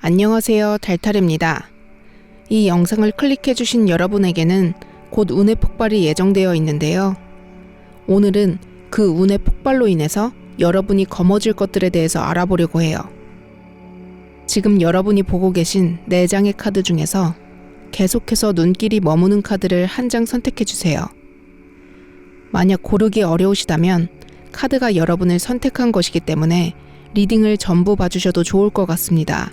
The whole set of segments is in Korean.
안녕하세요, 달탈입니다. 이 영상을 클릭해주신 여러분에게는 곧 운의 폭발이 예정되어 있는데요. 오늘은 그 운의 폭발로 인해서 여러분이 거머쥘 것들에 대해서 알아보려고 해요. 지금 여러분이 보고 계신 4장의 카드 중에서 계속해서 눈길이 머무는 카드를 한 장 선택해주세요. 만약 고르기 어려우시다면 카드가 여러분을 선택한 것이기 때문에 리딩을 전부 봐주셔도 좋을 것 같습니다.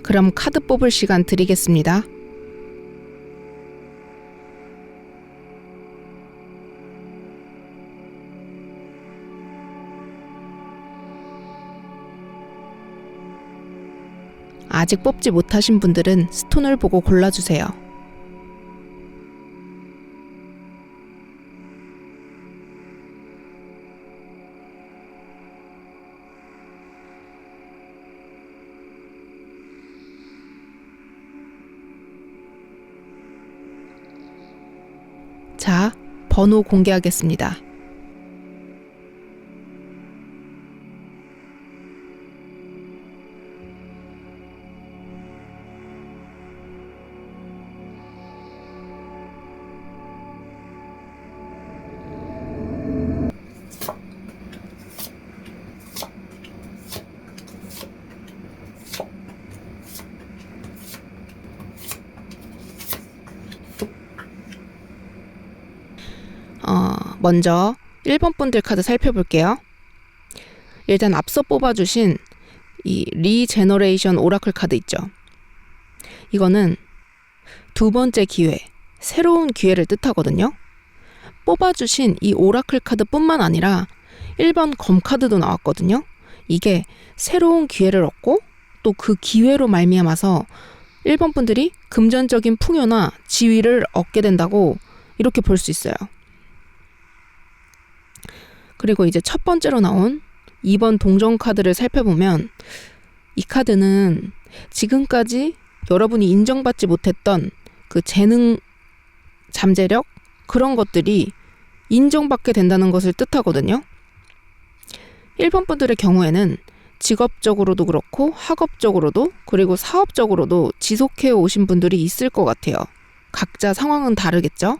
그럼 카드 뽑을 시간 드리겠습니다. 아직 뽑지 못하신 분들은 스톤을 보고 골라주세요. 자, 번호 공개하겠습니다. 먼저 1번 분들 카드 살펴볼게요. 일단 앞서 뽑아주신 이 리제너레이션 오라클 카드 있죠. 이거는 두 번째 기회, 새로운 기회를 뜻하거든요. 뽑아주신 이 오라클 카드뿐만 아니라 1번 검 카드도 나왔거든요. 이게 새로운 기회를 얻고 또 그 기회로 말미암아서 1번 분들이 금전적인 풍요나 지위를 얻게 된다고 이렇게 볼 수 있어요. 그리고 이제 첫 번째로 나온 2번 동전 카드를 살펴보면 이 카드는 지금까지 여러분이 인정받지 못했던 그 재능, 잠재력 그런 것들이 인정받게 된다는 것을 뜻하거든요. 1번 분들의 경우에는 직업적으로도 그렇고 학업적으로도 그리고 사업적으로도 지속해 오신 분들이 있을 것 같아요. 각자 상황은 다르겠죠.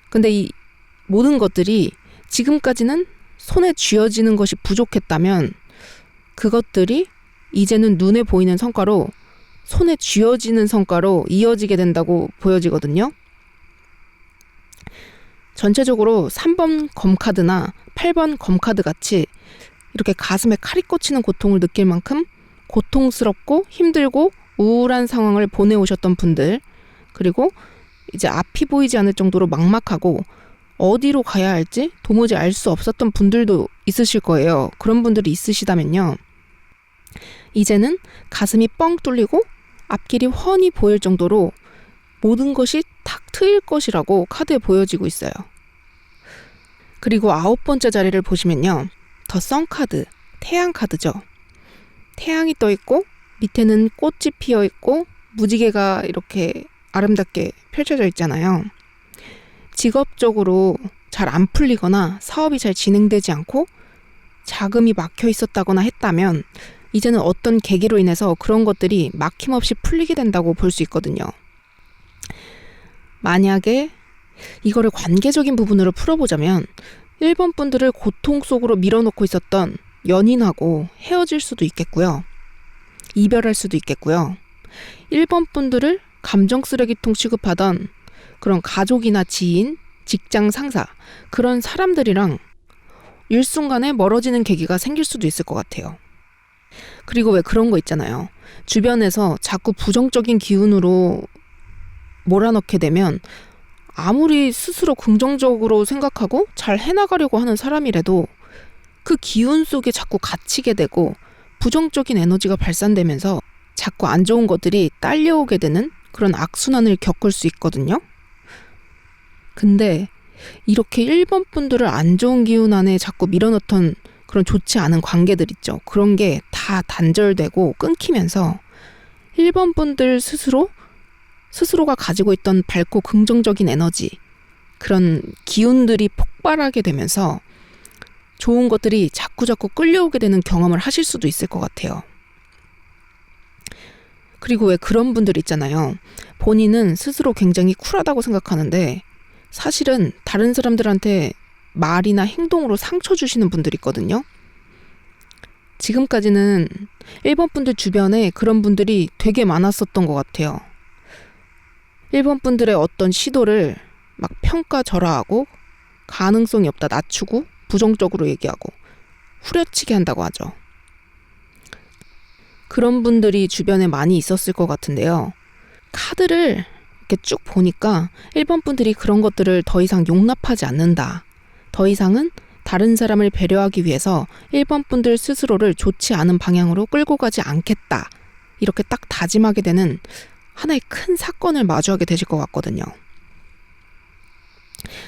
근데 이 모든 것들이 지금까지는 손에 쥐어지는 것이 부족했다면 그것들이 이제는 눈에 보이는 성과로 손에 쥐어지는 성과로 이어지게 된다고 보여지거든요. 전체적으로 3번 검카드나 8번 검카드 같이 이렇게 가슴에 칼이 꽂히는 고통을 느낄 만큼 고통스럽고 힘들고 우울한 상황을 보내오셨던 분들, 그리고 이제 앞이 보이지 않을 정도로 막막하고 어디로 가야 할지 도무지 알 수 없었던 분들도 있으실 거예요. 그런 분들이 있으시다면요. 이제는 가슴이 뻥 뚫리고 앞길이 훤히 보일 정도로 모든 것이 탁 트일 것이라고 카드에 보여지고 있어요. 그리고 9번째 자리를 보시면요. 더 선 카드, 태양 카드죠. 태양이 떠 있고 밑에는 꽃이 피어 있고 무지개가 이렇게 아름답게 펼쳐져 있잖아요. 직업적으로 잘 안 풀리거나 사업이 잘 진행되지 않고 자금이 막혀 있었다거나 했다면 이제는 어떤 계기로 인해서 그런 것들이 막힘없이 풀리게 된다고 볼 수 있거든요. 만약에 이거를 관계적인 부분으로 풀어보자면 1번 분들을 고통 속으로 밀어넣고 있었던 연인하고 헤어질 수도 있겠고요. 이별할 수도 있겠고요. 1번 분들을 감정 쓰레기통 취급하던 그런 가족이나 지인, 직장 상사 그런 사람들이랑 일순간에 멀어지는 계기가 생길 수도 있을 것 같아요. 그리고 왜 그런 거 있잖아요. 주변에서 자꾸 부정적인 기운으로 몰아넣게 되면 아무리 스스로 긍정적으로 생각하고 잘 해나가려고 하는 사람이라도 그 기운 속에 자꾸 갇히게 되고 부정적인 에너지가 발산되면서 자꾸 안 좋은 것들이 딸려오게 되는 그런 악순환을 겪을 수 있거든요. 근데 이렇게 1번 분들을 안 좋은 기운 안에 자꾸 밀어넣던 그런 좋지 않은 관계들 있죠. 그런 게 다 단절되고 끊기면서 1번 분들 스스로가 가지고 있던 밝고 긍정적인 에너지, 그런 기운들이 폭발하게 되면서 좋은 것들이 자꾸자꾸 끌려오게 되는 경험을 하실 수도 있을 것 같아요. 그리고 왜 그런 분들 있잖아요. 본인은 스스로 굉장히 쿨하다고 생각하는데 사실은 다른 사람들한테 말이나 행동으로 상처 주시는 분들이 있거든요. 지금까지는 1번 분들 주변에 그런 분들이 되게 많았었던 것 같아요. 1번 분들의 어떤 시도를 막 평가절하하고 가능성이 없다 낮추고 부정적으로 얘기하고 후려치게 한다고 하죠. 그런 분들이 주변에 많이 있었을 것 같은데요. 카드를 이렇게 쭉 보니까 1번 분들이 그런 것들을 더 이상 용납하지 않는다. 더 이상은 다른 사람을 배려하기 위해서 1번 분들 스스로를 좋지 않은 방향으로 끌고 가지 않겠다. 이렇게 딱 다짐하게 되는 하나의 큰 사건을 마주하게 되실 것 같거든요.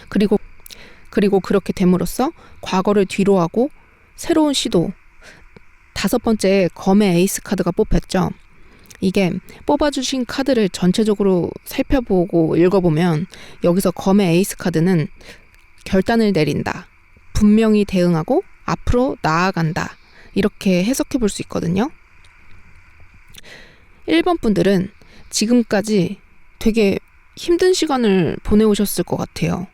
그리고 그렇게 됨으로써 과거를 뒤로하고 새로운 시도, 5번째 검의 에이스 카드가 뽑혔죠. 이게 뽑아주신 카드를 전체적으로 살펴보고 읽어보면 여기서 검의 에이스 카드는 결단을 내린다. 분명히 대응하고 앞으로 나아간다. 이렇게 해석해 볼 수 있거든요. 1번 분들은 지금까지 되게 힘든 시간을 보내오셨을 것 같아요.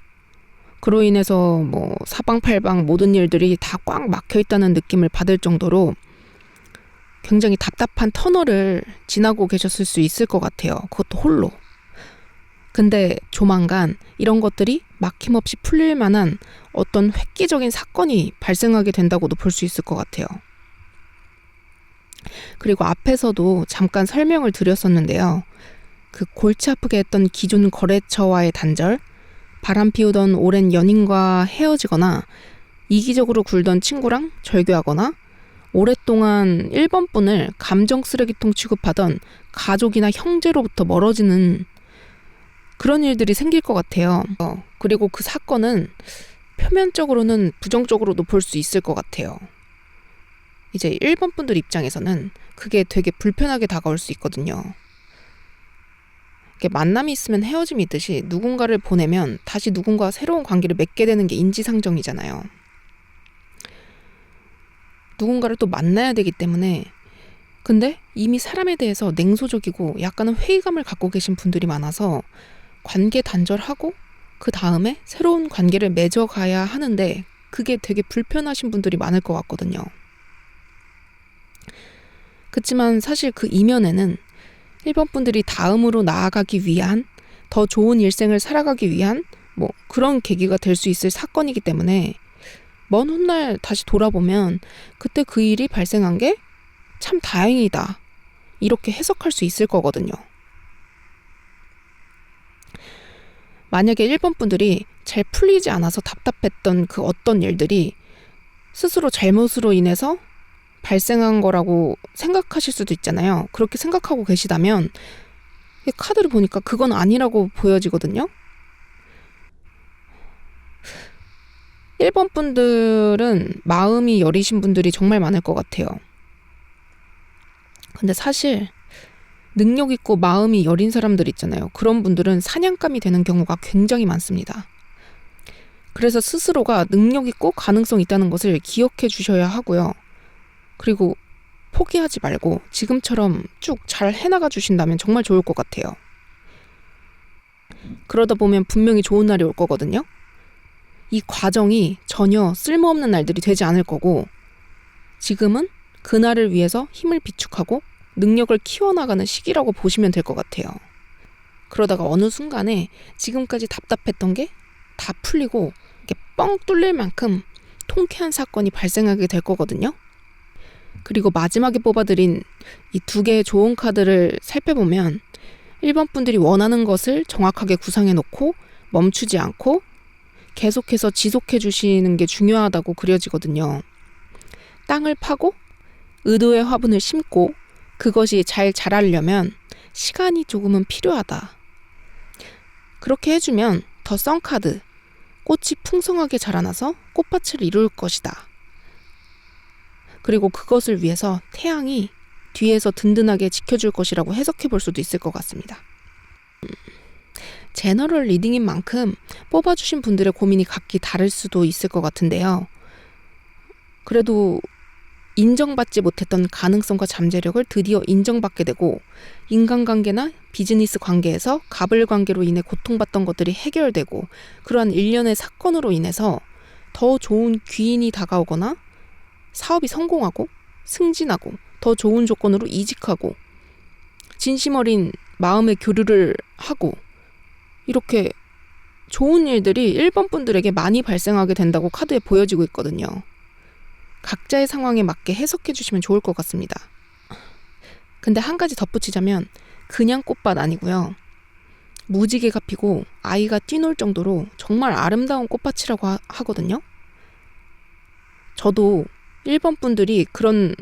그로 인해서 뭐 사방팔방 모든 일들이 다 꽉 막혀 있다는 느낌을 받을 정도로 굉장히 답답한 터널을 지나고 계셨을 수 있을 것 같아요. 그것도 홀로. 근데 조만간 이런 것들이 막힘없이 풀릴 만한 어떤 획기적인 사건이 발생하게 된다고도 볼 수 있을 것 같아요. 그리고 앞에서도 잠깐 설명을 드렸었는데요. 그 골치 아프게 했던 기존 거래처와의 단절, 바람 피우던 오랜 연인과 헤어지거나 이기적으로 굴던 친구랑 절교하거나 오랫동안 1번 분을 감정 쓰레기통 취급하던 가족이나 형제로부터 멀어지는 그런 일들이 생길 것 같아요. 그리고 그 사건은 표면적으로는 부정적으로도 볼 수 있을 것 같아요. 이제 1번 분들 입장에서는 그게 되게 불편하게 다가올 수 있거든요. 이렇게 만남이 있으면 헤어짐이 있듯이 누군가를 보내면 다시 누군가와 새로운 관계를 맺게 되는 게 인지상정이잖아요. 누군가를 또 만나야 되기 때문에 근데 이미 사람에 대해서 냉소적이고 약간은 회의감을 갖고 계신 분들이 많아서 관계 단절하고 그 다음에 새로운 관계를 맺어가야 하는데 그게 되게 불편하신 분들이 많을 것 같거든요. 그렇지만 사실 그 이면에는 1번 분들이 다음으로 나아가기 위한 더 좋은 일생을 살아가기 위한 뭐 그런 계기가 될 수 있을 사건이기 때문에 먼 훗날 다시 돌아보면 그때 그 일이 발생한 게 참 다행이다. 이렇게 해석할 수 있을 거거든요. 만약에 1번 분들이 잘 풀리지 않아서 답답했던 그 어떤 일들이 스스로 잘못으로 인해서 발생한 거라고 생각하실 수도 있잖아요. 그렇게 생각하고 계시다면 카드를 보니까 그건 아니라고 보여지거든요. 1번 분들은 마음이 여리신 분들이 정말 많을 것 같아요. 근데 사실 능력 있고 마음이 여린 사람들 있잖아요. 그런 분들은 사냥감이 되는 경우가 굉장히 많습니다. 그래서 스스로가 능력 있고 가능성 있다는 것을 기억해 주셔야 하고요. 그리고 포기하지 말고 지금처럼 쭉 잘 해나가 주신다면 정말 좋을 것 같아요. 그러다 보면 분명히 좋은 날이 올 거거든요. 이 과정이 전혀 쓸모없는 날들이 되지 않을 거고 지금은 그날을 위해서 힘을 비축하고 능력을 키워나가는 시기라고 보시면 될 것 같아요. 그러다가 어느 순간에 지금까지 답답했던 게 다 풀리고 이렇게 뻥 뚫릴 만큼 통쾌한 사건이 발생하게 될 거거든요. 그리고 마지막에 뽑아드린 이 2개의 좋은 카드를 살펴보면 1번 분들이 원하는 것을 정확하게 구상해 놓고 멈추지 않고 계속해서 지속해 주시는 게 중요하다고 그려지거든요. 땅을 파고 의도의 화분을 심고 그것이 잘 자라려면 시간이 조금은 필요하다. 그렇게 해주면 더 썬카드, 꽃이 풍성하게 자라나서 꽃밭을 이룰 것이다. 그리고 그것을 위해서 태양이 뒤에서 든든하게 지켜줄 것이라고 해석해 볼 수도 있을 것 같습니다. 제너럴 리딩인 만큼 뽑아주신 분들의 고민이 각기 다를 수도 있을 것 같은데요. 그래도 인정받지 못했던 가능성과 잠재력을 드디어 인정받게 되고 인간관계나 비즈니스 관계에서 갑을 관계로 인해 고통받던 것들이 해결되고 그러한 일련의 사건으로 인해서 더 좋은 귀인이 다가오거나 사업이 성공하고 승진하고 더 좋은 조건으로 이직하고 진심 어린 마음의 교류를 하고 이렇게 좋은 일들이 1번 분들에게 많이 발생하게 된다고 카드에 보여지고 있거든요. 각자의 상황에 맞게 해석해 주시면 좋을 것 같습니다. 근데 한 가지 덧붙이자면 그냥 꽃밭 아니고요. 무지개가 피고 아이가 뛰놀 정도로 정말 아름다운 꽃밭이라고 하거든요. 저도 1번 분들이 그런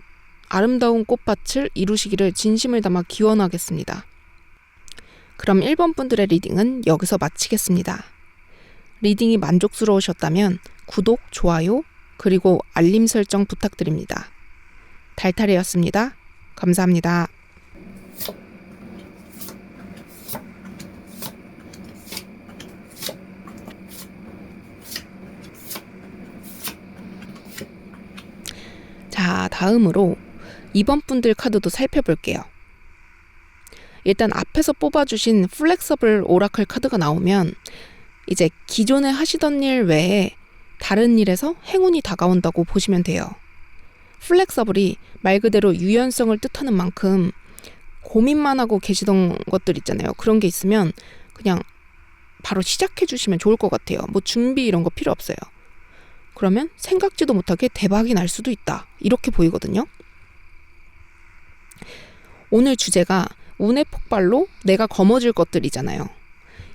아름다운 꽃밭을 이루시기를 진심을 담아 기원하겠습니다. 그럼 1번 분들의 리딩은 여기서 마치겠습니다. 리딩이 만족스러우셨다면 구독, 좋아요, 그리고 알림 설정 부탁드립니다. 달달이었습니다. 감사합니다. 자, 다음으로 2번 분들 카드도 살펴볼게요. 일단 앞에서 뽑아주신 플렉서블 오라클 카드가 나오면 이제 기존에 하시던 일 외에 다른 일에서 행운이 다가온다고 보시면 돼요. 플렉서블이 말 그대로 유연성을 뜻하는 만큼 고민만 하고 계시던 것들 있잖아요. 그런 게 있으면 그냥 바로 시작해 주시면 좋을 것 같아요. 뭐 준비 이런 거 필요 없어요. 그러면 생각지도 못하게 대박이 날 수도 있다. 이렇게 보이거든요. 오늘 주제가 운의 폭발로 내가 거머쥘 것들이잖아요.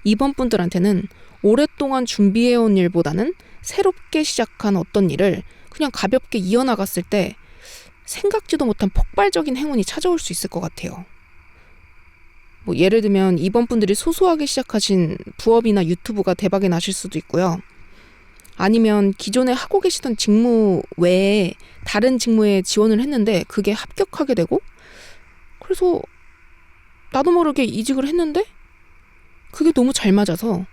이번 분들한테는 오랫동안 준비해온 일보다는 새롭게 시작한 어떤 일을 그냥 가볍게 이어나갔을 때 생각지도 못한 폭발적인 행운이 찾아올 수 있을 것 같아요. 뭐 예를 들면 이번 분들이 소소하게 시작하신 부업이나 유튜브가 대박이 나실 수도 있고요. 아니면 기존에 하고 계시던 직무 외에 다른 직무에 지원을 했는데 그게 합격하게 되고 그래서 나도 모르게 이직을 했는데 그게 너무 잘 맞아서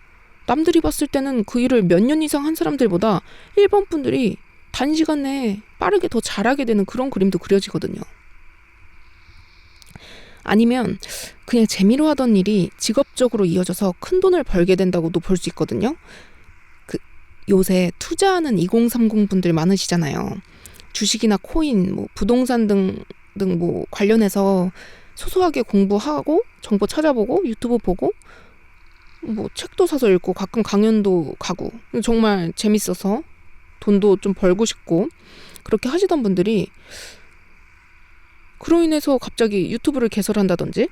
남들이 봤을 때는 그 일을 몇 년 이상 한 사람들보다 1번 분들이 단시간 내에 빠르게 더 잘하게 되는 그런 그림도 그려지거든요. 아니면 그냥 재미로 하던 일이 직업적으로 이어져서 큰 돈을 벌게 된다고도 볼 수 있거든요. 요새 투자하는 2030 분들 많으시잖아요. 주식이나 코인, 뭐 부동산 등 뭐 관련해서 소소하게 공부하고 정보 찾아보고 유튜브 보고 뭐 책도 사서 읽고 가끔 강연도 가고 정말 재밌어서 돈도 좀 벌고 싶고 그렇게 하시던 분들이 그로 인해서 갑자기 유튜브를 개설한다든지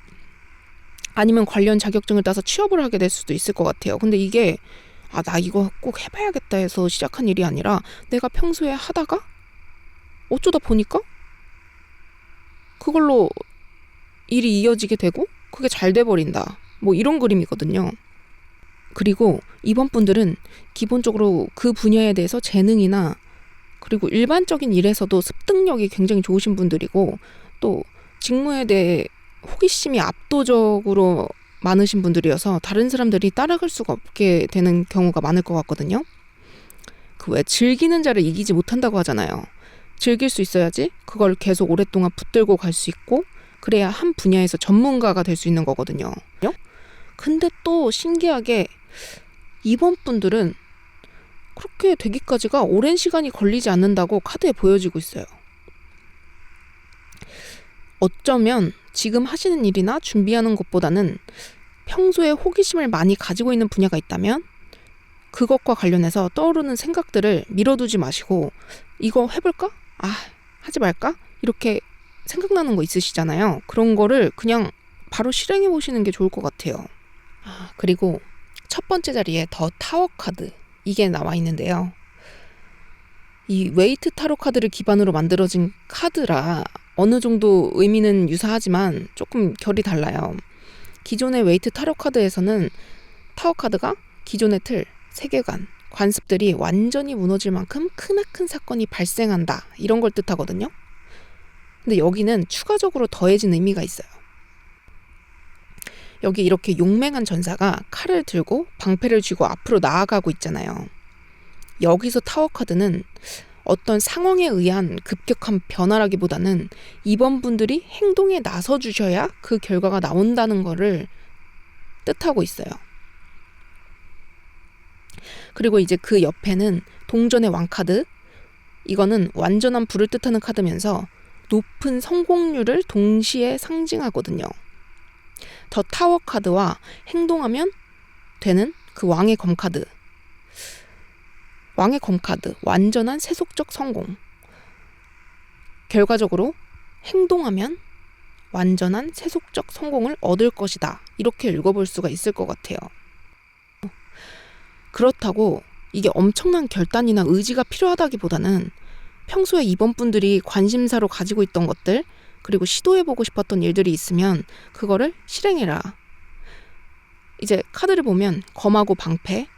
아니면 관련 자격증을 따서 취업을 하게 될 수도 있을 것 같아요. 근데 이게 나 이거 꼭 해봐야겠다 해서 시작한 일이 아니라 내가 평소에 하다가 어쩌다 보니까 그걸로 일이 이어지게 되고 그게 잘 돼버린다. 뭐 이런 그림이거든요. 그리고 이번 분들은 기본적으로 그 분야에 대해서 재능이나 그리고 일반적인 일에서도 습득력이 굉장히 좋으신 분들이고 또 직무에 대해 호기심이 압도적으로 많으신 분들이어서 다른 사람들이 따라갈 수가 없게 되는 경우가 많을 것 같거든요. 그 왜 즐기는 자를 이기지 못한다고 하잖아요. 즐길 수 있어야지 그걸 계속 오랫동안 붙들고 갈 수 있고 그래야 한 분야에서 전문가가 될 수 있는 거거든요. 근데 또 신기하게 이번 분들은 그렇게 되기까지가 오랜 시간이 걸리지 않는다고 카드에 보여지고 있어요. 어쩌면 지금 하시는 일이나 준비하는 것보다는 평소에 호기심을 많이 가지고 있는 분야가 있다면 그것과 관련해서 떠오르는 생각들을 미뤄두지 마시고 이거 해볼까? 하지 말까? 이렇게 생각나는 거 있으시잖아요. 그런 거를 그냥 바로 실행해 보시는 게 좋을 것 같아요. 그리고 첫 번째 자리에 더 타워 카드 이게 나와 있는데요. 이 웨이트 타로 카드를 기반으로 만들어진 카드라 어느 정도 의미는 유사하지만 조금 결이 달라요. 기존의 웨이트 타로 카드에서는 타워 카드가 기존의 틀, 세계관, 관습들이 완전히 무너질 만큼 크나큰 사건이 발생한다 이런 걸 뜻하거든요. 근데 여기는 추가적으로 더해진 의미가 있어요. 여기 이렇게 용맹한 전사가 칼을 들고 방패를 쥐고 앞으로 나아가고 있잖아요. 여기서 타워 카드는 어떤 상황에 의한 급격한 변화라기보다는 2번 분들이 행동에 나서 주셔야 그 결과가 나온다는 거를 뜻하고 있어요. 그리고 이제 그 옆에는 동전의 왕카드, 이거는 완전한 불을 뜻하는 카드면서 높은 성공률을 동시에 상징하거든요. 더 타워 카드와 행동하면 되는 그 왕의 검카드, 완전한 세속적 성공. 결과적으로 행동하면 완전한 세속적 성공을 얻을 것이다. 이렇게 읽어볼 수가 있을 것 같아요. 그렇다고 이게 엄청난 결단이나 의지가 필요하다기보다는 평소에 2번 분들이 관심사로 가지고 있던 것들, 그리고 시도해보고 싶었던 일들이 있으면 그거를 실행해라. 이제 카드를 보면 검하고 방패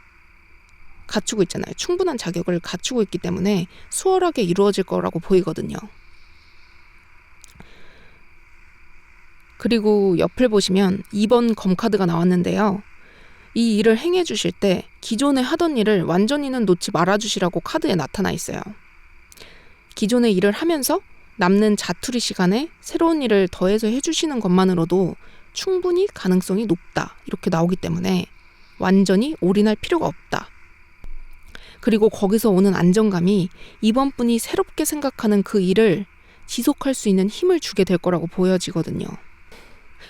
갖추고 있잖아요. 충분한 자격을 갖추고 있기 때문에 수월하게 이루어질 거라고 보이거든요. 그리고 옆을 보시면 2번 검카드가 나왔는데요. 이 일을 행해 주실 때 기존에 하던 일을 완전히는 놓지 말아 주시라고 카드에 나타나 있어요. 기존의 일을 하면서 남는 자투리 시간에 새로운 일을 더해서 해주시는 것만으로도 충분히 가능성이 높다. 이렇게 나오기 때문에 완전히 올인할 필요가 없다. 그리고 거기서 오는 안정감이 2번 분이 새롭게 생각하는 그 일을 지속할 수 있는 힘을 주게 될 거라고 보여지거든요.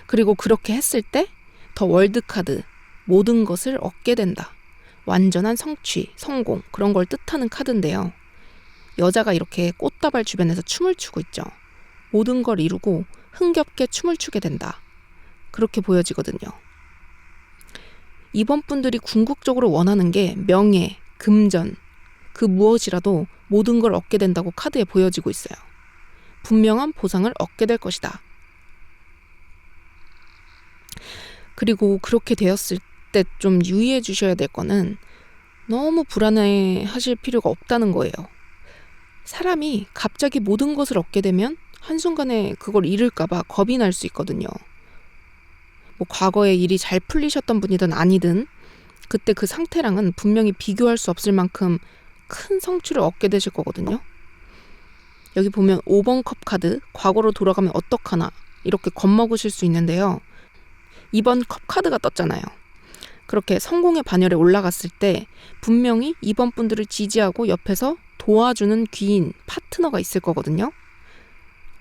그리고 그렇게 했을 때 더 월드 카드, 모든 것을 얻게 된다. 완전한 성취, 성공, 그런 걸 뜻하는 카드인데요. 여자가 이렇게 꽃다발 주변에서 춤을 추고 있죠. 모든 걸 이루고 흥겹게 춤을 추게 된다. 그렇게 보여지거든요. 2번 분들이 궁극적으로 원하는 게 명예, 금전, 그 무엇이라도 모든 걸 얻게 된다고 카드에 보여지고 있어요. 분명한 보상을 얻게 될 것이다. 그리고 그렇게 되었을 때 좀 유의해 주셔야 될 거는 너무 불안해 하실 필요가 없다는 거예요. 사람이 갑자기 모든 것을 얻게 되면 한순간에 그걸 잃을까봐 겁이 날 수 있거든요. 뭐 과거에 일이 잘 풀리셨던 분이든 아니든 그때 그 상태랑은 분명히 비교할 수 없을 만큼 큰 성취를 얻게 되실 거거든요. 여기 보면 5번 컵 카드, 과거로 돌아가면 어떡하나 이렇게 겁먹으실 수 있는데요. 2번 컵 카드가 떴잖아요. 그렇게 성공의 반열에 올라갔을 때 분명히 2번 분들을 지지하고 옆에서 도와주는 귀인, 파트너가 있을 거거든요.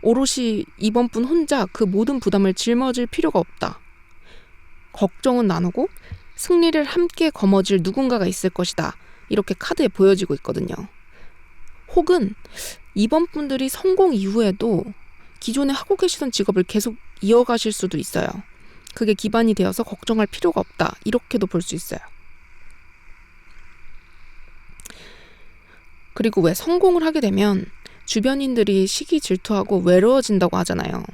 오롯이 2번 분 혼자 그 모든 부담을 짊어질 필요가 없다. 걱정은 나누고 승리를 함께 거머쥘 누군가가 있을 것이다. 이렇게 카드에 보여지고 있거든요. 혹은 2번 분들이 성공 이후에도 기존에 하고 계시던 직업을 계속 이어가실 수도 있어요. 그게 기반이 되어서 걱정할 필요가 없다. 이렇게도 볼 수 있어요. 그리고 왜 성공을 하게 되면 주변인들이 시기 질투하고 외로워진다고 하잖아요.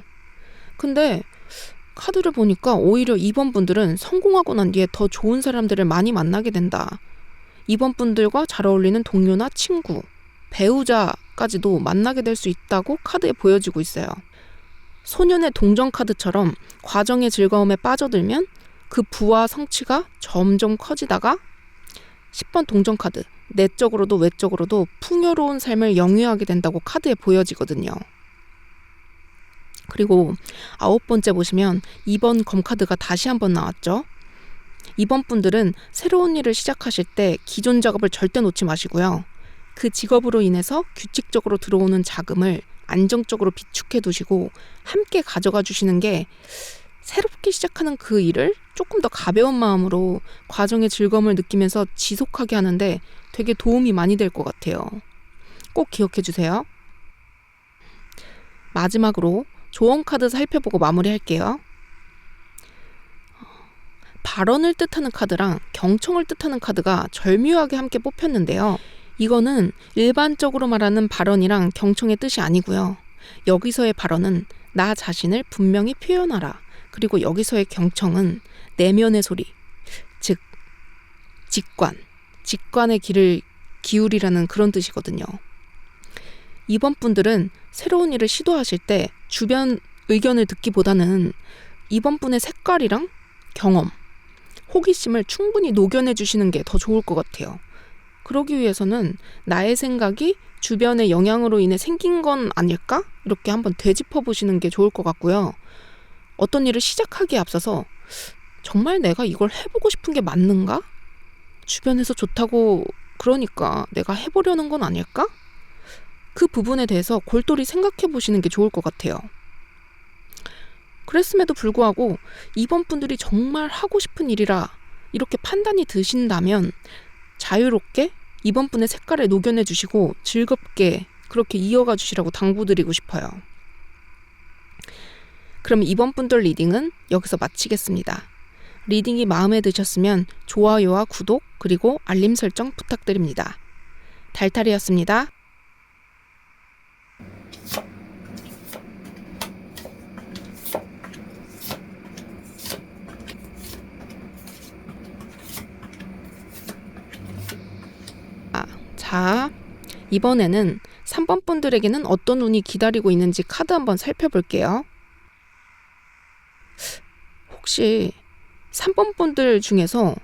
근데 카드를 보니까 오히려 2번 분들은 성공하고 난 뒤에 더 좋은 사람들을 많이 만나게 된다. 2번 분들과 잘 어울리는 동료나 친구, 배우자까지도 만나게 될 수 있다고 카드에 보여지고 있어요. 소년의 동전 카드처럼 과정의 즐거움에 빠져들면 그 부와 성취가 점점 커지다가 10번 동전 카드, 내적으로도 외적으로도 풍요로운 삶을 영위하게 된다고 카드에 보여지거든요. 그리고 9번째 보시면 2번 검카드가 다시 한번 나왔죠. 2번 분들은 새로운 일을 시작하실 때 기존 작업을 절대 놓지 마시고요. 그 직업으로 인해서 규칙적으로 들어오는 자금을 안정적으로 비축해 두시고 함께 가져가 주시는 게 새롭게 시작하는 그 일을 조금 더 가벼운 마음으로 과정의 즐거움을 느끼면서 지속하게 하는데 되게 도움이 많이 될 것 같아요. 꼭 기억해 주세요. 마지막으로 조언 카드 살펴보고 마무리할게요. 발언을 뜻하는 카드랑 경청을 뜻하는 카드가 절묘하게 함께 뽑혔는데요. 이거는 일반적으로 말하는 발언이랑 경청의 뜻이 아니고요. 여기서의 발언은 나 자신을 분명히 표현하라. 그리고 여기서의 경청은 내면의 소리, 즉 직관의 길을 기울이라는 그런 뜻이거든요. 2번 분들은 새로운 일을 시도하실 때 주변 의견을 듣기보다는 2번 분의 색깔이랑 경험, 호기심을 충분히 녹여내 주시는 게 더 좋을 것 같아요. 그러기 위해서는 나의 생각이 주변의 영향으로 인해 생긴 건 아닐까? 이렇게 한번 되짚어 보시는 게 좋을 것 같고요. 어떤 일을 시작하기에 앞서서 정말 내가 이걸 해보고 싶은 게 맞는가? 주변에서 좋다고 그러니까 내가 해보려는 건 아닐까? 그 부분에 대해서 골똘히 생각해 보시는 게 좋을 것 같아요. 그랬음에도 불구하고 이번 분들이 정말 하고 싶은 일이라 이렇게 판단이 드신다면 자유롭게 이번 분의 색깔에 녹여내 주시고 즐겁게 그렇게 이어가 주시라고 당부드리고 싶어요. 그럼 이번 분들 리딩은 여기서 마치겠습니다. 리딩이 마음에 드셨으면 좋아요와 구독 그리고 알림 설정 부탁드립니다. 달달이었습니다. 자, 이번에는 3번 분들에게는 어떤 운이 기다리고 있는지 카드 한번 살펴볼게요. 혹시 3번 분들 중에서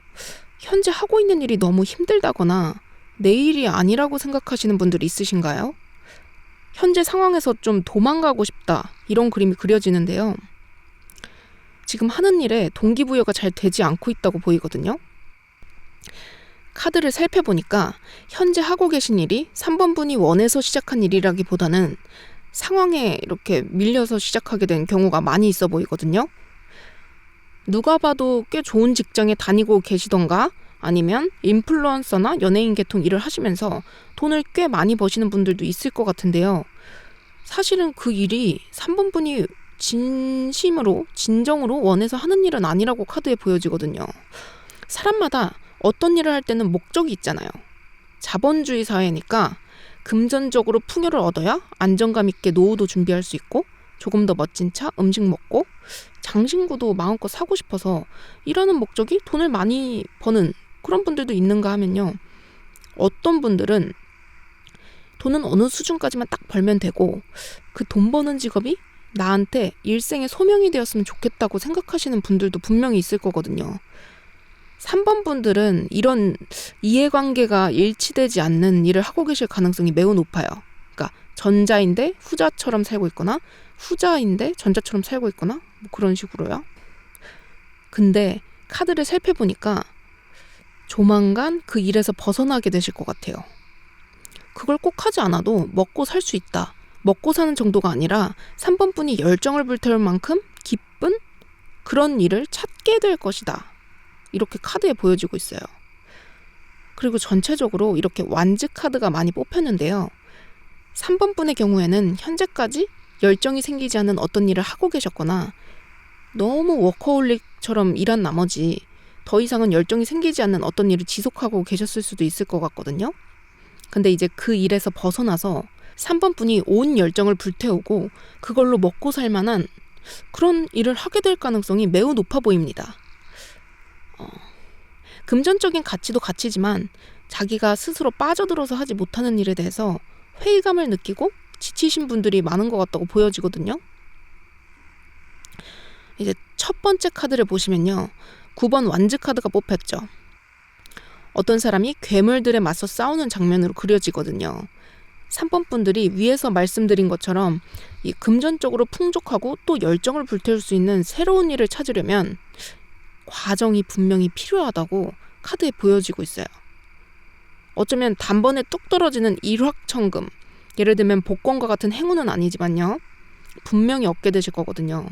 현재 하고 있는 일이 너무 힘들다거나 내 일이 아니라고 생각하시는 분들 있으신가요? 현재 상황에서 좀 도망가고 싶다 이런 그림이 그려지는데요. 지금 하는 일에 동기부여가 잘 되지 않고 있다고 보이거든요. 카드를 살펴보니까 현재 하고 계신 일이 3번 분이 원해서 시작한 일이라기보다는 상황에 이렇게 밀려서 시작하게 된 경우가 많이 있어 보이거든요. 누가 봐도 꽤 좋은 직장에 다니고 계시던가 아니면 인플루언서나 연예인 계통 일을 하시면서 돈을 꽤 많이 버시는 분들도 있을 것 같은데요. 사실은 그 일이 3번 분이 진심으로 진정으로 원해서 하는 일은 아니라고 카드에 보여지거든요. 사람마다 어떤 일을 할 때는 목적이 있잖아요. 자본주의 사회니까 금전적으로 풍요를 얻어야 안정감 있게 노후도 준비할 수 있고 조금 더 멋진 차, 음식 먹고 장신구도 마음껏 사고 싶어서 일하는 목적이 돈을 많이 버는 그런 분들도 있는가 하면요. 어떤 분들은 돈은 어느 수준까지만 딱 벌면 되고 그 돈 버는 직업이 나한테 일생의 소명이 되었으면 좋겠다고 생각하시는 분들도 분명히 있을 거거든요. 3번 분들은 이런 이해관계가 일치되지 않는 일을 하고 계실 가능성이 매우 높아요. 그러니까 전자인데 후자처럼 살고 있거나 후자인데 전자처럼 살고 있거나 뭐 그런 식으로요. 근데 카드를 살펴보니까 조만간 그 일에서 벗어나게 되실 것 같아요. 그걸 꼭 하지 않아도 먹고 살 수 있다. 먹고 사는 정도가 아니라 3번 분이 열정을 불태울 만큼 기쁜 그런 일을 찾게 될 것이다. 이렇게 카드에 보여지고 있어요. 그리고 전체적으로 이렇게 완즈 카드가 많이 뽑혔는데요. 3번 분의 경우에는 현재까지 열정이 생기지 않는 어떤 일을 하고 계셨거나 너무 워커홀릭처럼 일한 나머지 더 이상은 열정이 생기지 않는 어떤 일을 지속하고 계셨을 수도 있을 것 같거든요. 근데 이제 그 일에서 벗어나서 3번 분이 온 열정을 불태우고 그걸로 먹고 살 만한 그런 일을 하게 될 가능성이 매우 높아 보입니다. 금전적인 가치도 가치지만 자기가 스스로 빠져들어서 하지 못하는 일에 대해서 회의감을 느끼고 지치신 분들이 많은 것 같다고 보여지거든요. 이제 첫 번째 카드를 보시면요. 9번 완즈 카드가 뽑혔죠. 어떤 사람이 괴물들에 맞서 싸우는 장면으로 그려지거든요. 3번 분들이 위에서 말씀드린 것처럼 이 금전적으로 풍족하고 또 열정을 불태울 수 있는 새로운 일을 찾으려면 과정이 분명히 필요하다고 카드에 보여지고 있어요. 어쩌면 단번에 뚝 떨어지는 일확천금, 예를 들면 복권과 같은 행운은 아니지만요. 분명히 얻게 되실 거거든요.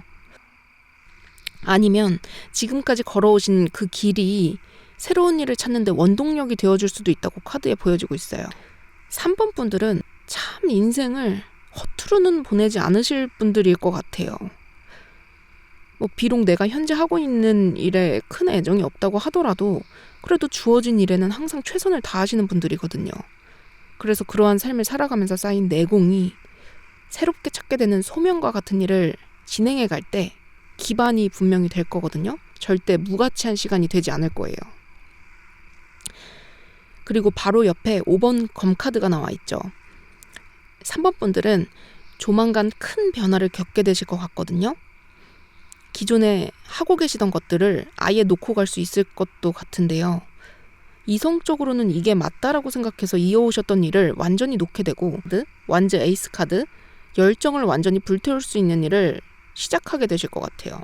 아니면 지금까지 걸어오신 그 길이 새로운 일을 찾는 데 원동력이 되어줄 수도 있다고 카드에 보여지고 있어요. 3번 분들은 참 인생을 허투루는 보내지 않으실 분들일 것 같아요. 비록 내가 현재 하고 있는 일에 큰 애정이 없다고 하더라도 그래도 주어진 일에는 항상 최선을 다하시는 분들이거든요. 그래서 그러한 삶을 살아가면서 쌓인 내공이 새롭게 찾게 되는 소명과 같은 일을 진행해 갈 때 기반이 분명히 될 거거든요. 절대 무가치한 시간이 되지 않을 거예요. 그리고 바로 옆에 5번 검카드가 나와 있죠. 3번 분들은 조만간 큰 변화를 겪게 되실 것 같거든요. 기존에 하고 계시던 것들을 아예 놓고 갈 수 있을 것도 같은데요. 이성적으로는 이게 맞다라고 생각해서 이어오셨던 일을 완전히 놓게 되고, 완즈 에이스 카드, 열정을 완전히 불태울 수 있는 일을 시작하게 되실 것 같아요.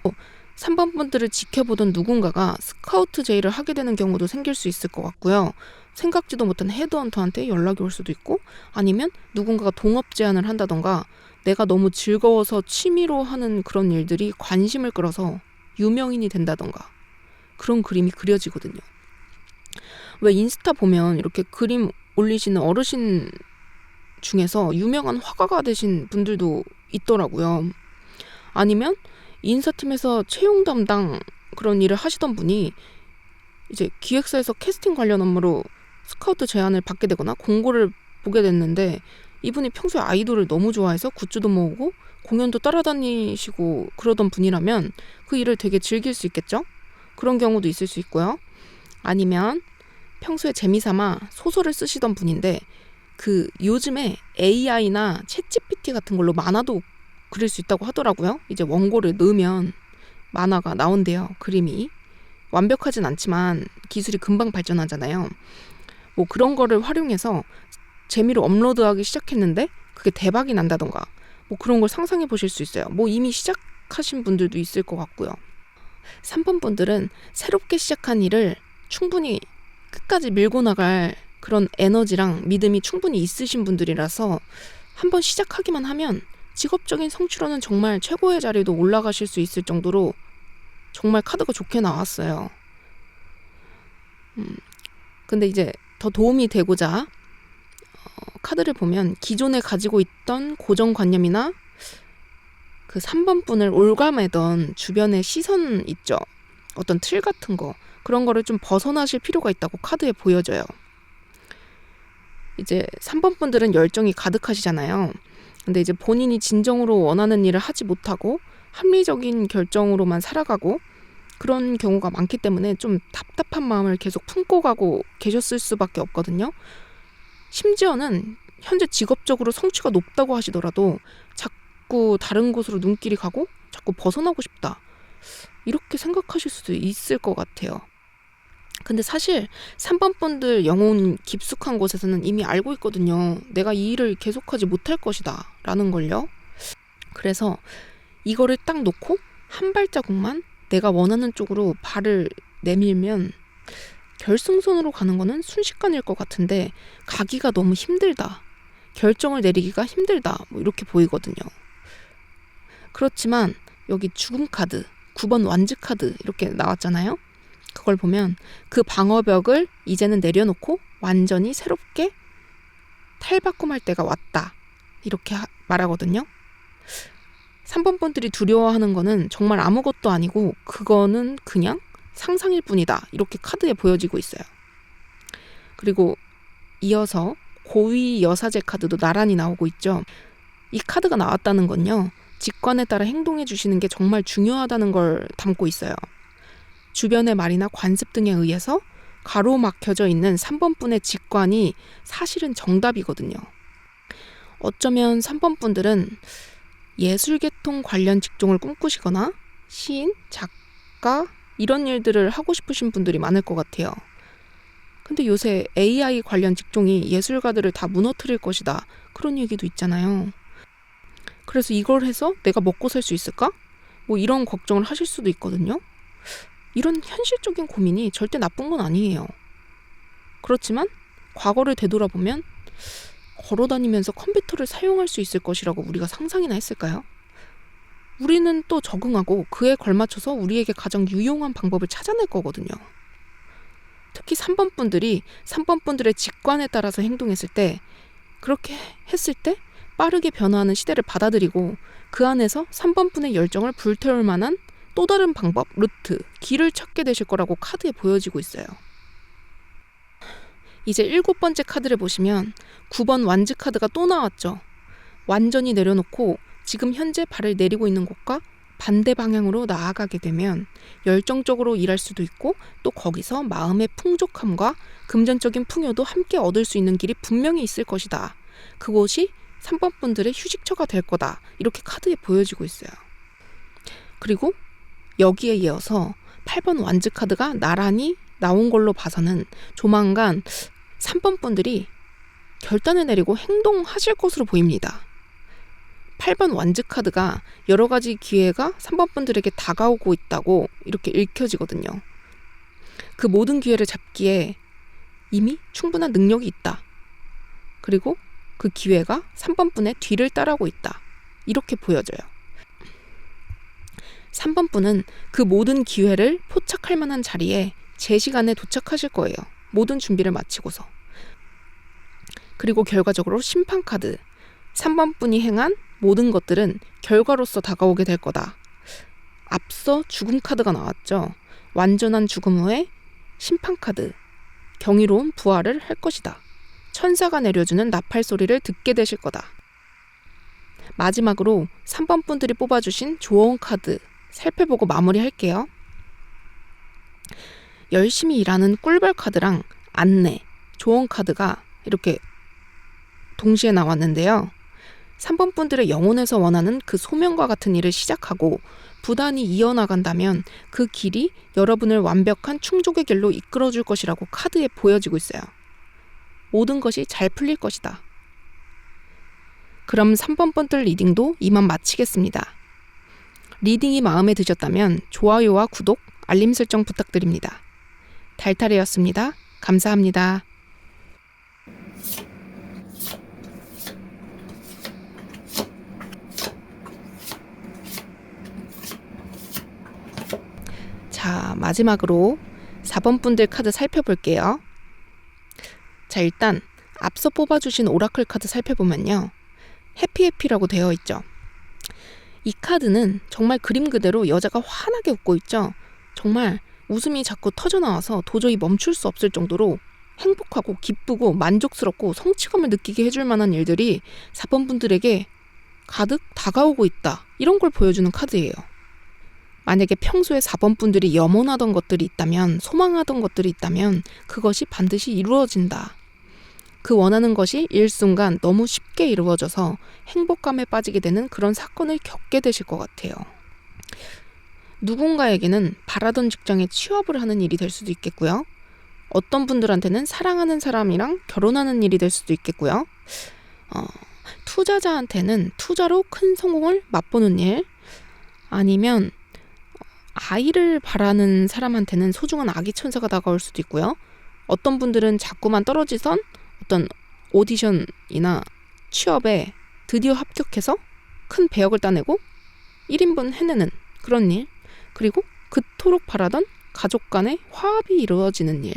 3번 분들을 지켜보던 누군가가 스카우트 제의를 하게 되는 경우도 생길 수 있을 것 같고요. 생각지도 못한 헤드헌터한테 연락이 올 수도 있고, 아니면 누군가가 동업 제안을 한다던가, 내가 너무 즐거워서 취미로 하는 그런 일들이 관심을 끌어서 유명인이 된다던가, 그런 그림이 그려지거든요. 왜 인스타 보면 이렇게 그림 올리시는 어르신 중에서 유명한 화가가 되신 분들도 있더라고요. 아니면 인사팀에서 채용 담당 그런 일을 하시던 분이 이제 기획사에서 캐스팅 관련 업무로 스카우트 제안을 받게 되거나 공고를 보게 됐는데, 이분이 평소에 아이돌을 너무 좋아해서 굿즈도 모으고 공연도 따라다니시고 그러던 분이라면 그 일을 되게 즐길 수 있겠죠? 그런 경우도 있을 수 있고요. 아니면 평소에 재미삼아 소설을 쓰시던 분인데, 그 요즘에 AI나 챗GPT 같은 걸로 만화도 그릴 수 있다고 하더라고요. 이제 원고를 넣으면 만화가 나온대요. 그림이 완벽하진 않지만 기술이 금방 발전하잖아요. 뭐 그런 거를 활용해서 재미로 업로드하기 시작했는데 그게 대박이 난다던가, 뭐 그런 걸 상상해 보실 수 있어요. 뭐 이미 시작하신 분들도 있을 것 같고요. 3번 분들은 새롭게 시작한 일을 충분히 끝까지 밀고 나갈 그런 에너지랑 믿음이 충분히 있으신 분들이라서 한번 시작하기만 하면 직업적인 성취로는 정말 최고의 자리도 올라가실 수 있을 정도로 정말 카드가 좋게 나왔어요. 근데 이제 더 도움이 되고자 카드를 보면 기존에 가지고 있던 고정관념이나 그 3번 분을 올가매던 주변의 시선 있죠. 어떤 틀 같은 거, 그런 거를 좀 벗어나실 필요가 있다고 카드에 보여져요. 이제 3번 분들은 열정이 가득하시잖아요. 근데 이제 본인이 진정으로 원하는 일을 하지 못하고 합리적인 결정으로만 살아가고 그런 경우가 많기 때문에 좀 답답한 마음을 계속 품고 가고 계셨을 수밖에 없거든요. 심지어는 현재 직업적으로 성취가 높다고 하시더라도 자꾸 다른 곳으로 눈길이 가고 자꾸 벗어나고 싶다, 이렇게 생각하실 수도 있을 것 같아요. 근데 사실 3번 분들 영혼 깊숙한 곳에서는 이미 알고 있거든요. 내가 이 일을 계속하지 못할 것이다 라는 걸요. 그래서 이거를 딱 놓고 한 발자국만 내가 원하는 쪽으로 발을 내밀면 결승선으로 가는 거는 순식간일 것 같은데 가기가 너무 힘들다, 결정을 내리기가 힘들다, 뭐 이렇게 보이거든요. 그렇지만 여기 죽음 카드, 9번 완즈 카드 이렇게 나왔잖아요. 그걸 보면 그 방어벽을 이제는 내려놓고 완전히 새롭게 탈바꿈할 때가 왔다, 이렇게 말하거든요. 3번 분들이 두려워하는 거는 정말 아무것도 아니고 그거는 그냥 상상일 뿐이다, 이렇게 카드에 보여지고 있어요. 그리고 이어서 고위 여사제 카드도 나란히 나오고 있죠. 이 카드가 나왔다는 건요, 직관에 따라 행동해 주시는 게 정말 중요하다는 걸 담고 있어요. 주변의 말이나 관습 등에 의해서 가로막혀져 있는 3번 분의 직관이 사실은 정답이거든요. 어쩌면 3번 분들은 예술계통 관련 직종을 꿈꾸시거나 시인, 작가 이런 일들을 하고 싶으신 분들이 많을 것 같아요. 근데 요새 AI 관련 직종이 예술가들을 다 무너뜨릴 것이다, 그런 얘기도 있잖아요. 그래서 이걸 해서 내가 먹고 살 수 있을까? 뭐 이런 걱정을 하실 수도 있거든요. 이런 현실적인 고민이 절대 나쁜 건 아니에요. 그렇지만 과거를 되돌아보면 걸어다니면서 컴퓨터를 사용할 수 있을 것이라고 우리가 상상이나 했을까요? 우리는 또 적응하고 그에 걸맞춰서 우리에게 가장 유용한 방법을 찾아낼 거거든요. 특히 3번 분들이 3번 분들의 직관에 따라서 행동했을 때, 그렇게 했을 때 빠르게 변화하는 시대를 받아들이고 그 안에서 3번 분의 열정을 불태울 만한 또 다른 방법, 루트, 길을 찾게 되실 거라고 카드에 보여지고 있어요. 이제 7번째 카드를 보시면 9번 완즈 카드가 또 나왔죠. 완전히 내려놓고 지금 현재 발을 내리고 있는 곳과 반대 방향으로 나아가게 되면 열정적으로 일할 수도 있고 또 거기서 마음의 풍족함과 금전적인 풍요도 함께 얻을 수 있는 길이 분명히 있을 것이다. 그곳이 3번 분들의 휴식처가 될 거다, 이렇게 카드에 보여지고 있어요. 그리고 여기에 이어서 8번 완즈 카드가 나란히 나온 걸로 봐서는 조만간 3번 분들이 결단을 내리고 행동하실 것으로 보입니다. 8번 완즈 카드가 여러 가지 기회가 3번 분들에게 다가오고 있다고 이렇게 읽혀지거든요. 그 모든 기회를 잡기에 이미 충분한 능력이 있다. 그리고 그 기회가 3번 분의 뒤를 따라오고 있다. 이렇게 보여져요. 3번 분은 그 모든 기회를 포착할 만한 자리에 제 시간에 도착하실 거예요. 모든 준비를 마치고서. 그리고 결과적으로 심판 카드. 3번 분이 행한 모든 것들은 결과로서 다가오게 될 거다. 앞서 죽음 카드가 나왔죠. 완전한 죽음 후에 심판 카드. 경이로운 부활을 할 것이다. 천사가 내려주는 나팔 소리를 듣게 되실 거다. 마지막으로 3번 분들이 뽑아주신 조언 카드 살펴보고 마무리할게요. 열심히 일하는 꿀벌 카드랑 안내, 조언 카드가 이렇게 동시에 나왔는데요. 3번 분들의 영혼에서 원하는 그 소명과 같은 일을 시작하고 부단히 이어나간다면 그 길이 여러분을 완벽한 충족의 길로 이끌어줄 것이라고 카드에 보여지고 있어요. 모든 것이 잘 풀릴 것이다. 그럼 3번 분들 리딩도 이만 마치겠습니다. 리딩이 마음에 드셨다면 좋아요와 구독, 알림 설정 부탁드립니다. 달달이었습니다. 감사합니다. 자, 마지막으로 4번 분들 카드 살펴볼게요. 자, 일단 앞서 뽑아주신 오라클 카드 살펴보면요. 해피해피라고 되어 있죠. 이 카드는 정말 그림 그대로 여자가 환하게 웃고 있죠. 정말 웃음이 자꾸 터져나와서 도저히 멈출 수 없을 정도로 행복하고 기쁘고 만족스럽고 성취감을 느끼게 해줄 만한 일들이 4번 분들에게 가득 다가오고 있다. 이런 걸 보여주는 카드예요. 만약에 평소에 4번 분들이 염원하던 것들이 있다면, 소망하던 것들이 있다면 그것이 반드시 이루어진다. 그 원하는 것이 일순간 너무 쉽게 이루어져서 행복감에 빠지게 되는 그런 사건을 겪게 되실 것 같아요. 누군가에게는 바라던 직장에 취업을 하는 일이 될 수도 있겠고요. 어떤 분들한테는 사랑하는 사람이랑 결혼하는 일이 될 수도 있겠고요. 투자자한테는 투자로 큰 성공을 맛보는 일, 아니면 아이를 바라는 사람한테는 소중한 아기 천사가 다가올 수도 있고요. 어떤 분들은 자꾸만 떨어지선 어떤 오디션이나 취업에 드디어 합격해서 큰 배역을 따내고 1인분 해내는 그런 일, 그리고 그토록 바라던 가족 간의 화합이 이루어지는 일,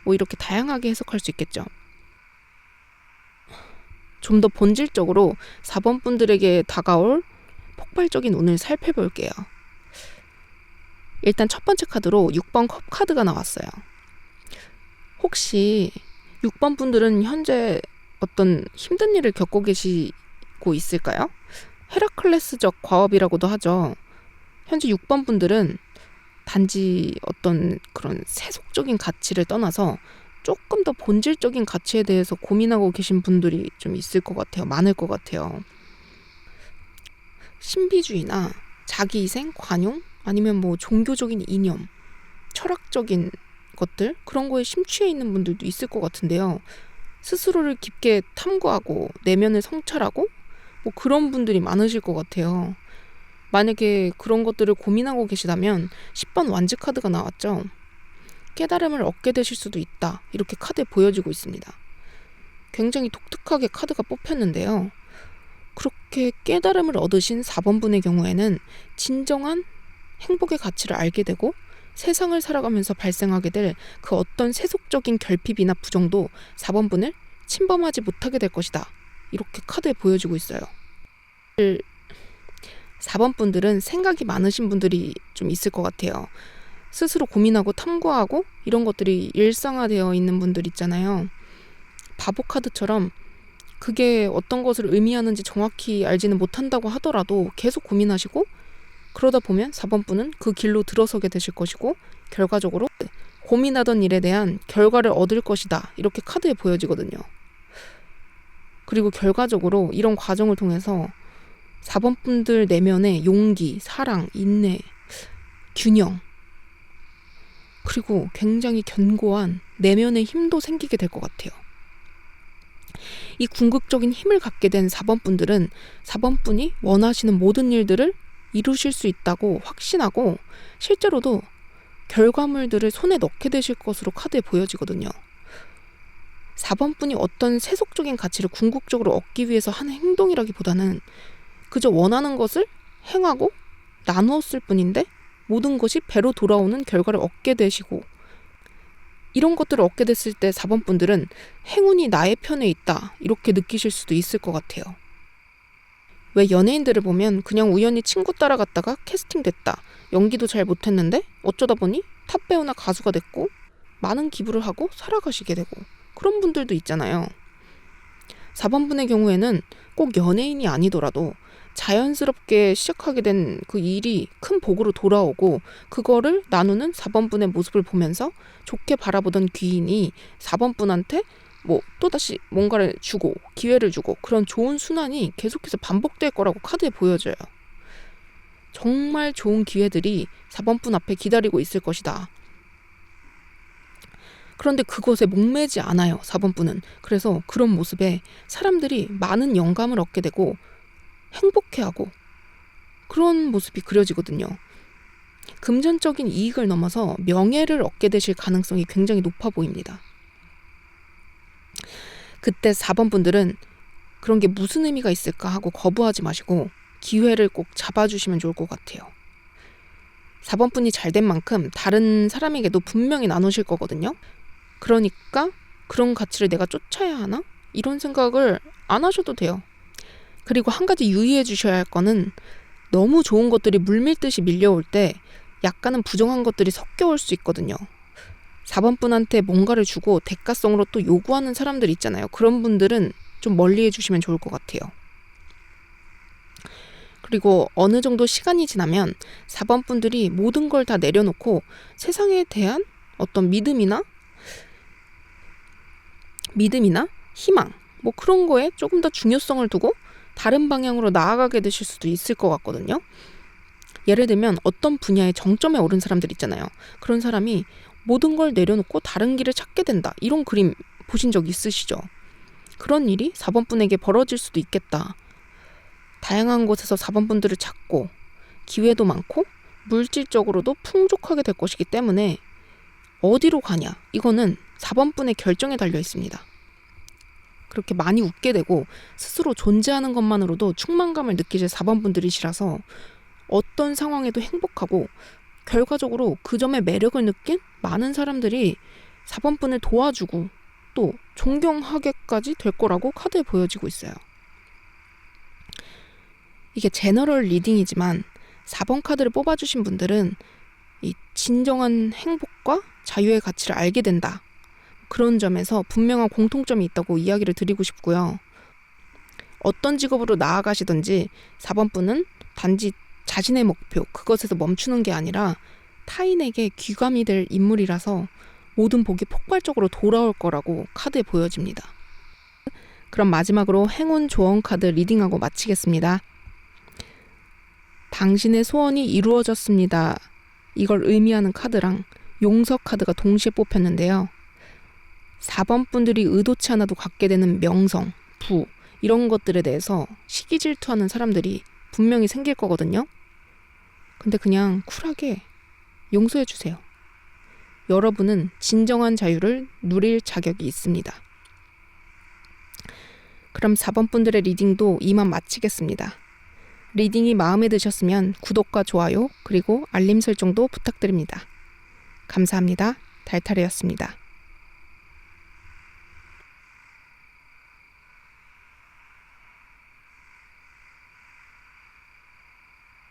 뭐 이렇게 다양하게 해석할 수 있겠죠. 좀 더 본질적으로 4번 분들에게 다가올 폭발적인 운을 살펴볼게요. 일단 첫 번째 카드로 6번 컵 카드가 나왔어요. 혹시 6번 분들은 현재 어떤 힘든 일을 겪고 계시고 있을까요? 헤라클레스적 과업이라고도 하죠. 현재 6번 분들은 단지 어떤 그런 세속적인 가치를 떠나서 조금 더 본질적인 가치에 대해서 고민하고 계신 분들이 좀 있을 것 같아요. 많을 것 같아요. 신비주의나 자기희생, 관용, 아니면 뭐 종교적인 이념, 철학적인 것들, 그런 거에 심취해 있는 분들도 있을 것 같은데요. 스스로를 깊게 탐구하고 내면을 성찰하고 뭐 그런 분들이 많으실 것 같아요. 만약에 그런 것들을 고민하고 계시다면 10번 완즈 카드가 나왔죠. 깨달음을 얻게 되실 수도 있다. 이렇게 카드에 보여지고 있습니다. 굉장히 독특하게 카드가 뽑혔는데요. 그렇게 깨달음을 얻으신 4번 분의 경우에는 진정한 행복의 가치를 알게 되고 세상을 살아가면서 발생하게 될 그 어떤 세속적인 결핍이나 부정도 4번 분을 침범하지 못하게 될 것이다. 이렇게 카드에 보여지고 있어요. 4번 분들은 생각이 많으신 분들이 좀 있을 것 같아요. 스스로 고민하고 탐구하고 이런 것들이 일상화되어 있는 분들 있잖아요. 바보 카드처럼 그게 어떤 것을 의미하는지 정확히 알지는 못한다고 하더라도 계속 고민하시고 그러다 보면 4번 분은 그 길로 들어서게 되실 것이고 결과적으로 고민하던 일에 대한 결과를 얻을 것이다. 이렇게 카드에 보여지거든요. 그리고 결과적으로 이런 과정을 통해서 4번 분들 내면의 용기, 사랑, 인내, 균형, 그리고 굉장히 견고한 내면의 힘도 생기게 될 것 같아요. 이 궁극적인 힘을 갖게 된 4번 분들은 4번 분이 원하시는 모든 일들을 이루실 수 있다고 확신하고 실제로도 결과물들을 손에 넣게 되실 것으로 카드에 보여지거든요. 4번 분이 어떤 세속적인 가치를 궁극적으로 얻기 위해서 하는 행동이라기보다는 그저 원하는 것을 행하고 나누었을 뿐인데 모든 것이 배로 돌아오는 결과를 얻게 되시고, 이런 것들을 얻게 됐을 때 4번 분들은 행운이 나의 편에 있다 이렇게 느끼실 수도 있을 것 같아요. 왜 연예인들을 보면 그냥 우연히 친구 따라갔다가 캐스팅됐다, 연기도 잘 못했는데 어쩌다 보니 탑 배우나 가수가 됐고 많은 기부를 하고 살아가시게 되고 그런 분들도 있잖아요. 4번 분의 경우에는 꼭 연예인이 아니더라도 자연스럽게 시작하게 된 그 일이 큰 복으로 돌아오고 그거를 나누는 4번 분의 모습을 보면서 좋게 바라보던 귀인이 4번 분한테 또다시 뭔가를 주고 기회를 주고 그런 좋은 순환이 계속해서 반복될 거라고 카드에 보여져요. 정말 좋은 기회들이 4번 분 앞에 기다리고 있을 것이다. 그런데 그것에 목매지 않아요, 4번 분은. 그래서 그런 모습에 사람들이 많은 영감을 얻게 되고 행복해하고 그런 모습이 그려지거든요. 금전적인 이익을 넘어서 명예를 얻게 되실 가능성이 굉장히 높아 보입니다. 그때 4번 분들은 그런 게 무슨 의미가 있을까 하고 거부하지 마시고 기회를 꼭 잡아주시면 좋을 것 같아요. 4번 분이 잘 된 만큼 다른 사람에게도 분명히 나누실 거거든요. 그러니까 그런 가치를 내가 쫓아야 하나? 이런 생각을 안 하셔도 돼요. 그리고 한 가지 유의해 주셔야 할 거는 너무 좋은 것들이 물밀듯이 밀려올 때 약간은 부정한 것들이 섞여올 수 있거든요. 4번 분한테 뭔가를 주고 대가성으로 또 요구하는 사람들 있잖아요. 그런 분들은 좀 멀리 해주시면 좋을 것 같아요. 그리고 어느 정도 시간이 지나면 4번 분들이 모든 걸 다 내려놓고 세상에 대한 어떤 믿음이나 희망 그런 거에 조금 더 중요성을 두고 다른 방향으로 나아가게 되실 수도 있을 것 같거든요. 예를 들면 어떤 분야의 정점에 오른 사람들 있잖아요. 그런 사람이 모든 걸 내려놓고 다른 길을 찾게 된다. 이런 그림 보신 적 있으시죠? 그런 일이 4번 분에게 벌어질 수도 있겠다. 다양한 곳에서 4번 분들을 찾고 기회도 많고 물질적으로도 풍족하게 될 것이기 때문에 어디로 가냐? 이거는 4번 분의 결정에 달려 있습니다. 그렇게 많이 웃게 되고 스스로 존재하는 것만으로도 충만감을 느끼실 4번 분들이시라서 어떤 상황에도 행복하고 결과적으로 그 점에 매력을 느낀 많은 사람들이 4번 분을 도와주고 또 존경하게까지 될 거라고 카드에 보여지고 있어요. 이게 제너럴 리딩이지만 4번 카드를 뽑아주신 분들은 이 진정한 행복과 자유의 가치를 알게 된다. 그런 점에서 분명한 공통점이 있다고 이야기를 드리고 싶고요. 어떤 직업으로 나아가시든지 4번 분은 단지 자신의 목표, 그것에서 멈추는 게 아니라 타인에게 귀감이 될 인물이라서 모든 복이 폭발적으로 돌아올 거라고 카드에 보여집니다. 그럼 마지막으로 행운 조언 카드 리딩하고 마치겠습니다. 당신의 소원이 이루어졌습니다. 이걸 의미하는 카드랑 용서 카드가 동시에 뽑혔는데요. 4번 분들이 의도치 않아도 갖게 되는 명성, 부 이런 것들에 대해서 시기 질투하는 사람들이 분명히 생길 거거든요. 근데 그냥 쿨하게 용서해 주세요. 여러분은 진정한 자유를 누릴 자격이 있습니다. 그럼 4번 분들의 리딩도 이만 마치겠습니다. 리딩이 마음에 드셨으면 구독과 좋아요 그리고 알림 설정도 부탁드립니다. 감사합니다. 달타래였습니다.